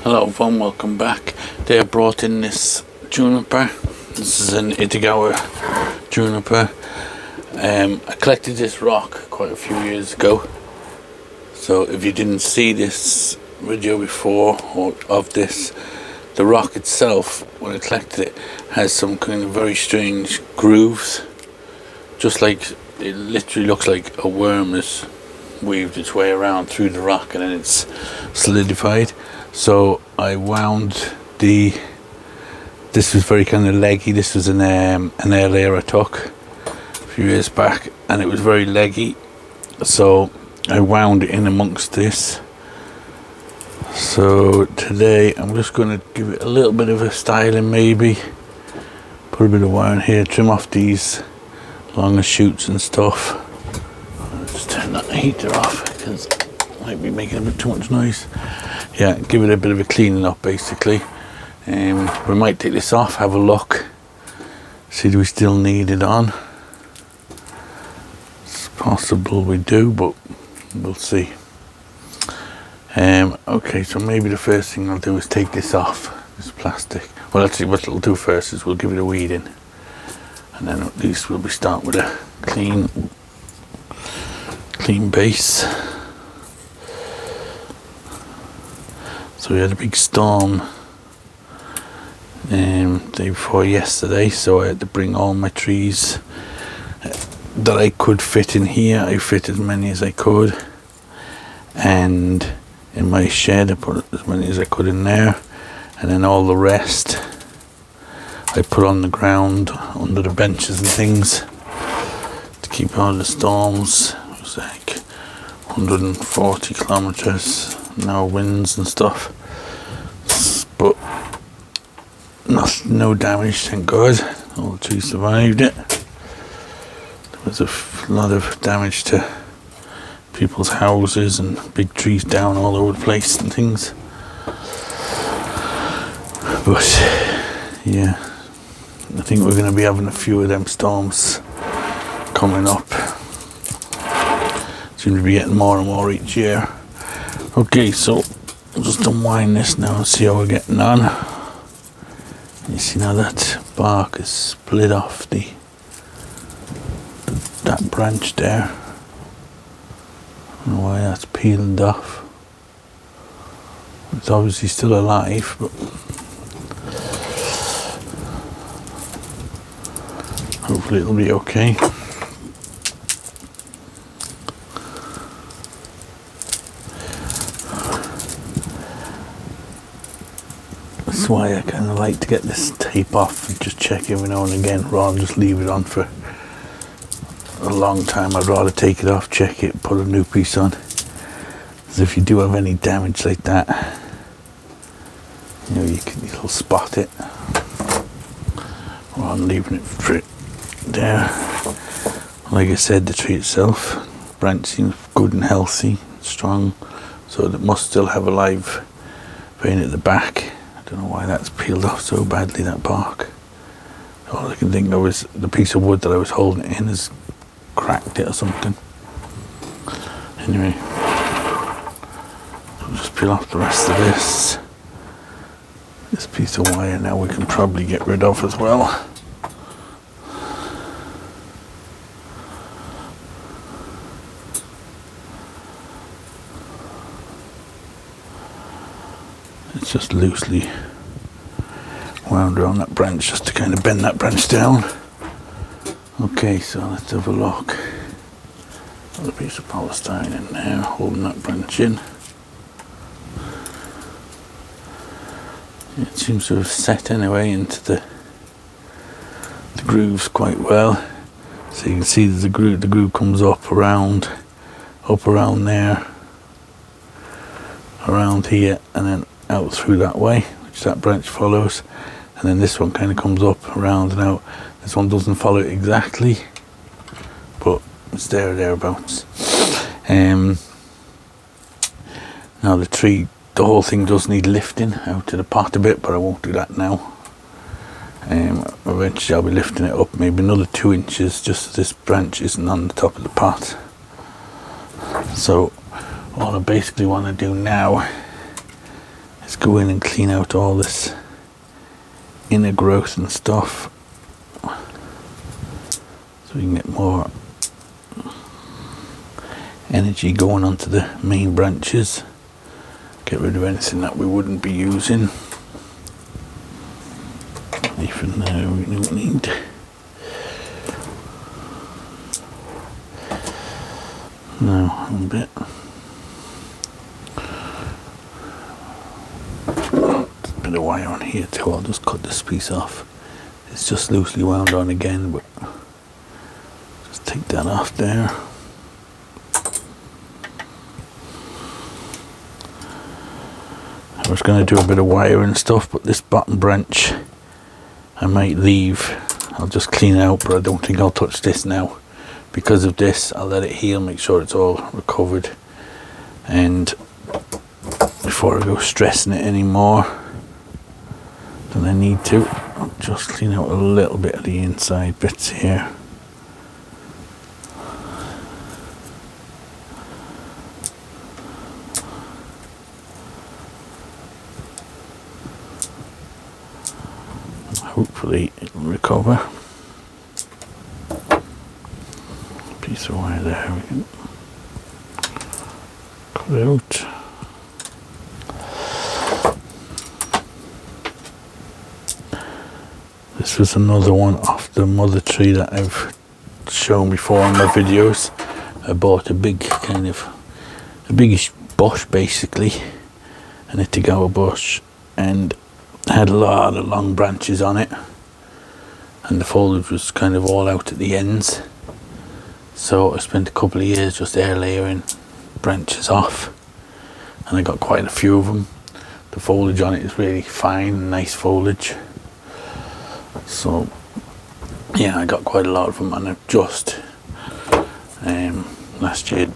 Hello everyone, welcome back. They have brought in this Juniper. This is an Itagawa Juniper. I collected this rock quite a few years ago. So if you didn't see this video before or of this, the rock itself, when I collected it, has some kind of very strange grooves. Just like, it literally looks like a worm has weaved its way around through the rock and then it's solidified. So I wound this was very kind of leggy. This was an air layer I took a few years back and it was very leggy, so I wound it in amongst this. So today I'm just going to give it a little bit of a styling, maybe put a bit of wire in here, trim off these longer shoots and stuff. I'll just turn that heater off because it might be making a bit too much noise. Yeah, give it a bit of a cleaning up basically. We might take this off, have a look, see do we still need it on. It's possible we do, but we'll see. Okay, so maybe the first thing I'll do is take this off, this plastic. Well, actually what it'll do first is we'll give it a weeding, and then at least we'll be starting with a clean base. So we had a big storm day before yesterday, so I had to bring all my trees that I could fit in here. I fit as many as I could, and in my shed I put as many as I could in there, and then all the rest I put on the ground under the benches and things to keep out of the storms. It was like 140 kilometers now, winds and stuff, but no damage, thank God. All the trees survived it. There was a lot of damage to people's houses and big trees down all over the place and things, but yeah, I think we're going to be having a few of them storms coming up. Seem to be getting more and more each year. Okay, so I'll just unwind this now and see how we're getting on. You see now that bark is split off that branch there. I don't know why that's peeled off. It's obviously still alive, but hopefully it'll be okay. That's why I kind of like to get this tape off and just check every now and again, rather than just leave it on for a long time. I'd rather take it off, check it, put a new piece on. Because if you do have any damage like that, you know, you'll spot it rather than leaving it there. Like I said, the tree itself, branch seems good and healthy, strong, so it must still have a live vein at the back. I don't know why that's peeled off so badly, that bark. All I can think of is the piece of wood that I was holding it in has cracked it or something. Anyway, I'll just peel off the rest of this. This piece of wire now we can probably get rid of as well. It's just loosely wound around that branch just to kind of bend that branch down. Okay, so let's have a look. Got a piece of polystyrene in there holding that branch in. It seems to have set anyway into the grooves quite well. So you can see there's a groove. The groove comes up around there, around here, and then out through that way, which that branch follows, and then this one kind of comes up around and out. This one doesn't follow it exactly, but it's there or thereabouts. Now the tree, the whole thing does need lifting out to the pot a bit, but I won't do that now. Eventually I'll be lifting it up maybe another 2 inches, just so this branch isn't on the top of the pot. So all I basically want to do now is go in and clean out all this inner growth and stuff, so we can get more energy going onto the main branches. Get rid of anything that we wouldn't be using. Even there we don't need. Now a bit. There's a bit of wire on here too. I'll just cut this piece off. It's just loosely wound on again, but just take that off there. I was going to do a bit of wire and stuff, but this bottom branch I might leave. I'll just clean it out, but I don't think I'll touch this now. Because of this, I'll let it heal, make sure it's all recovered, and before I go stressing it anymore than I need to, I'll just clean out a little bit of the inside bits here. Hopefully it'll recover. Piece of wire there, we can cut it out. This was another one off the mother tree that I've shown before in my videos. I bought a big kind of, a biggish bush basically, an Itagawa bush, and had a lot of long branches on it, and the foliage was kind of all out at the ends, so I spent a couple of years just air layering branches off, and I got quite a few of them. The foliage on it is really fine, nice foliage, so yeah, I got quite a lot of them, and I've just last year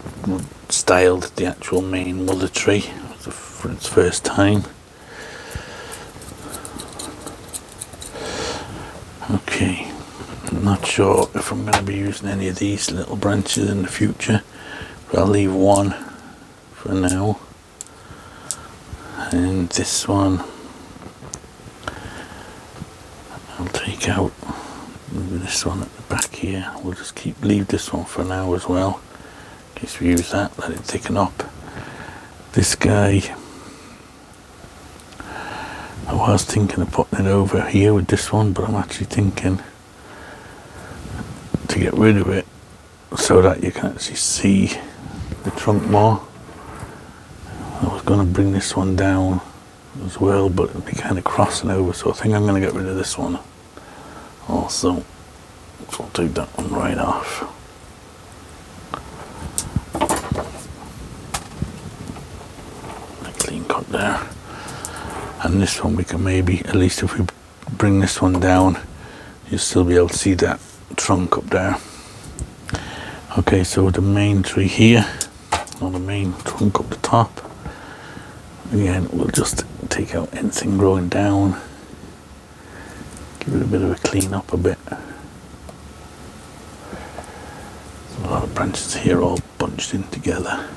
styled the actual main mother tree for its first time. Okay, I'm not sure if I'm going to be using any of these little branches in the future, but I'll leave one for now. And this one I'll take out. Maybe this one at the back here. We'll just leave this one for now as well, in case we use that, let it thicken up. This guy, I was thinking of putting it over here with this one, but I'm actually thinking to get rid of it so that you can actually see the trunk more. I was going to bring this one down as well, but it'll be kind of crossing over, so I think I'm going to get rid of this one also. So I'll take that one right off. A clean cut there. And this one we can maybe, at least if we bring this one down, you'll still be able to see that trunk up there. Okay, so the main tree here, or the main trunk up the top, again we'll just take out anything growing down, give it a bit of a clean up a bit. There's a lot of branches here all bunched in together.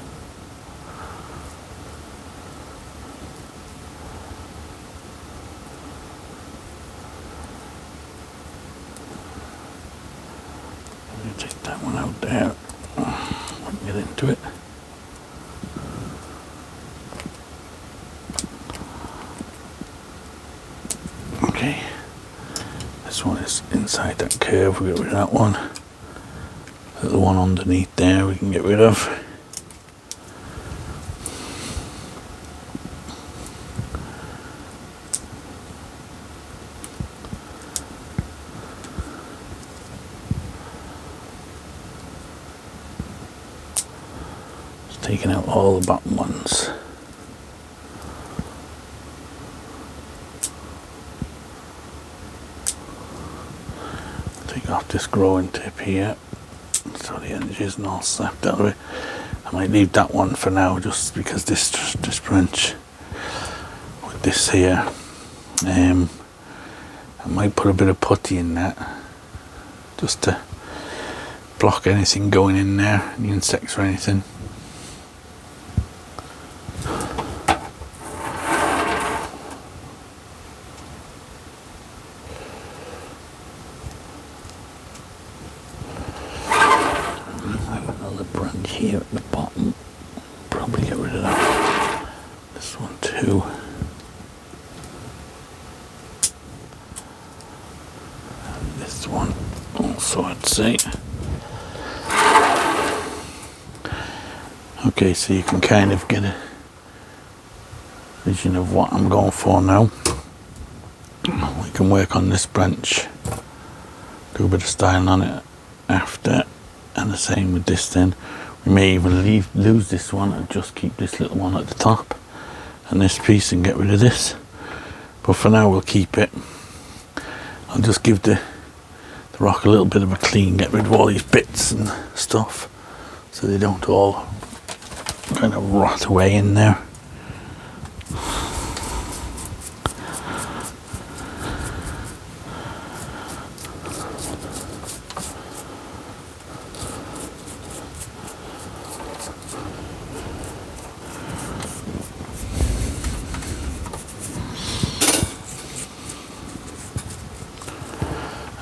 Take that one out there, get into it. Okay, this one is inside that curve, we'll get rid of that one. The one underneath there we can get rid of. Taking out all the bottom ones. Take off this growing tip here, so the energy isn't all sapped out of it. I might leave that one for now, just because this branch with this here, I might put a bit of putty in that, just to block anything going in there, any insects or anything. here at the bottom. Probably get rid of that. This one too. And this one also, I'd say. Okay, so you can kind of get a vision of what I'm going for now. We can work on this branch, do a bit of styling on it after, and the same with this then. We may even lose this one and just keep this little one at the top and this piece and get rid of this. But for now we'll keep it. I'll just give the rock a little bit of a clean, get rid of all these bits and stuff so they don't all kind of rot away in there.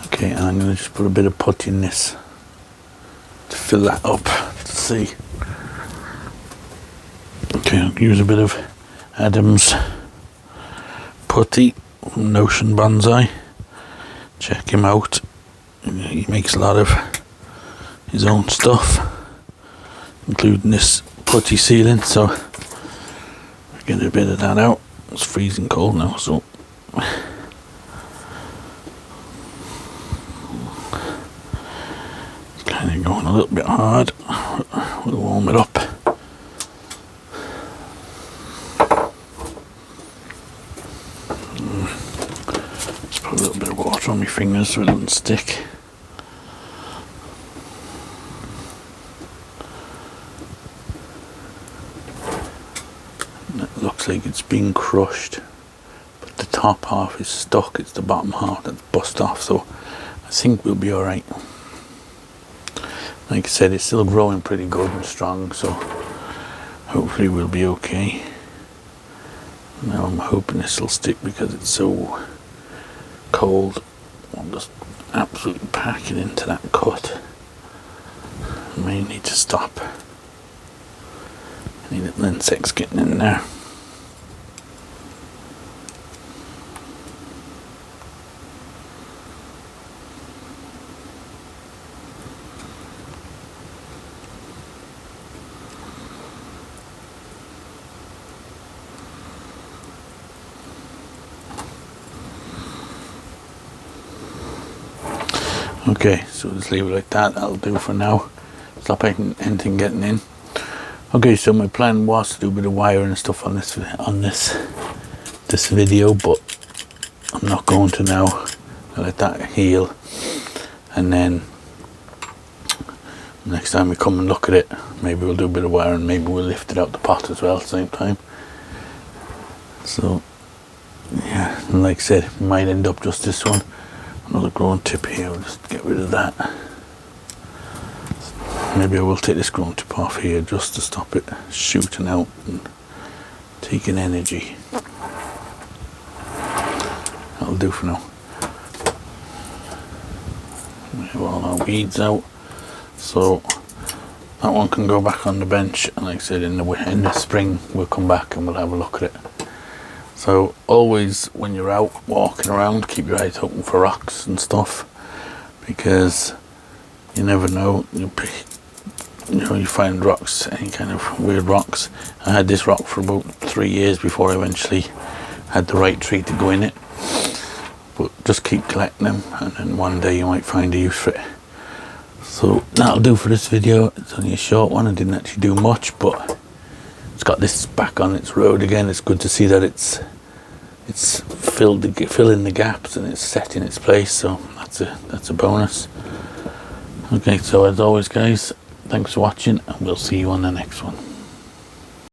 Okay, and I'm going to just put a bit of putty in this to fill that up to see. Okay, I'll use a bit of Adam's putty from Notion Bonsai. Check him out. He makes a lot of his own stuff, including this putty ceiling, so get a bit of that out. It's freezing cold now, so it's kind of going a little bit hard. We'll warm it up. Just put a little bit of water on my fingers so it doesn't stick. It looks like it's been crushed, but the top half is stuck. It's the bottom half that's bust off, so I think we'll be alright. Like I said, it's still growing pretty good and strong, so hopefully we'll be okay. Now I'm hoping this will stick because it's so cold. I'll just absolutely pack it into that cut. I may need to stop. Any little insects getting in there. Okay, so just leave it like that. That'll do for now. Stop anything getting in. Okay, so my plan was to do a bit of wiring and stuff on this video, but I'm not going to now. I'll let that heal, and then next time we come and look at it, maybe we'll do a bit of wiring. Maybe we'll lift it out the pot as well at the same time. So yeah, and like I said, we might end up just this one. Another growing tip here. We'll just get rid of that. Maybe I will take this growing tip off here just to stop it shooting out and taking energy. That'll do for now. We have all our weeds out, so that one can go back on the bench, and like I said, in the spring we'll come back and we'll have a look at it. So always when you're out walking around, keep your eyes open for rocks and stuff, because you never know. You find rocks, any kind of weird rocks. I had this rock for about 3 years before I eventually had the right tree to go in it. But just keep collecting them, and then one day you might find a use for it. So that'll do for this video. It's only a short one. I didn't actually do much, but it's got this back on its road again. It's good to see that it's filling the gaps and it's set in its place, so that's a bonus. Okay, so as always guys, thanks for watching, and we'll see you on the next one.